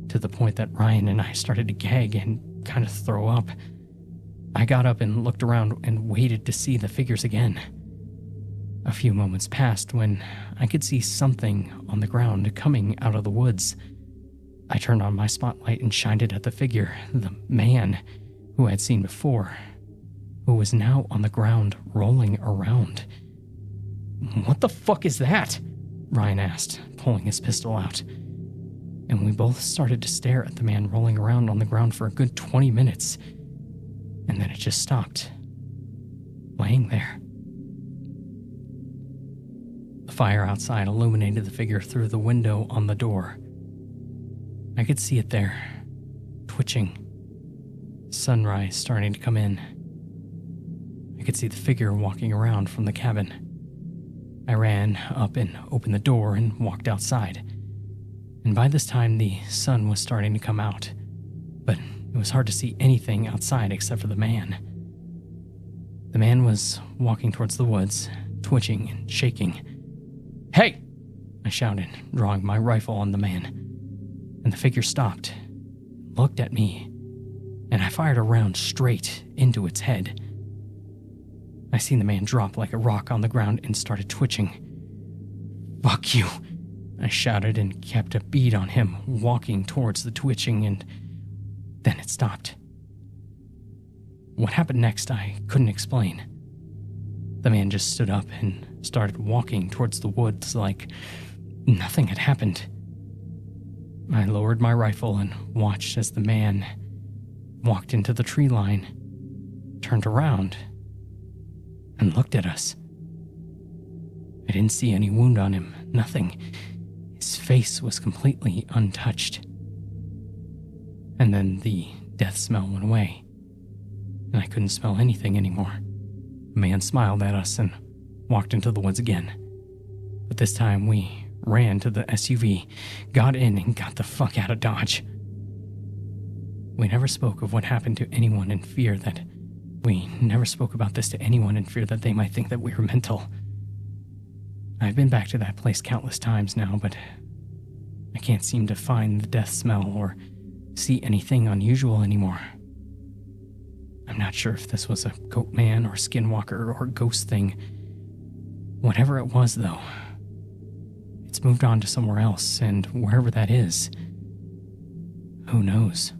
B: to the point that Ryan and I started to gag and kind of throw up. I got up and looked around and waited to see the figures again. A few moments passed when I could see something on the ground coming out of the woods. I turned on my spotlight and shined it at the figure, the man who I had seen before. who was now on the ground rolling around. "What the fuck is that?" Ryan asked, pulling his pistol out. And we both started to stare at the man rolling around on the ground for a good 20 minutes. And then it just stopped, laying there. The fire outside illuminated the figure through the window on the door. I could see it there, twitching. Sunrise starting to come in. I could see the figure walking around from the cabin. I ran up and opened the door and walked outside. And by this time, the sun was starting to come out, but it was hard to see anything outside except for the man. The man was walking towards the woods, twitching and shaking. "Hey!" I shouted, drawing my rifle on the man. And the figure stopped, looked at me, and I fired a round straight into its head. I seen the man drop like a rock on the ground and started twitching. "Fuck you!" I shouted and kept a bead on him, walking towards the twitching, and then it stopped. What happened next, I couldn't explain. The man just stood up and started walking towards the woods like nothing had happened. I lowered my rifle and watched as the man walked into the tree line, turned around, and looked at us. I didn't see any wound on him, nothing. His face was completely untouched. And then the death smell went away, and I couldn't smell anything anymore. The man smiled at us and walked into the woods again. But this time we ran to the SUV, got in, and got the fuck out of Dodge. We never spoke of what happened to anyone in fear that... We never spoke about this to anyone in fear that they might think that we were mental. I've been back to that place countless times now, but I can't seem to find the death smell or see anything unusual anymore. I'm not sure if this was a goat man or skinwalker or ghost thing. Whatever it was, though, it's moved on to somewhere else, and wherever that is, who knows?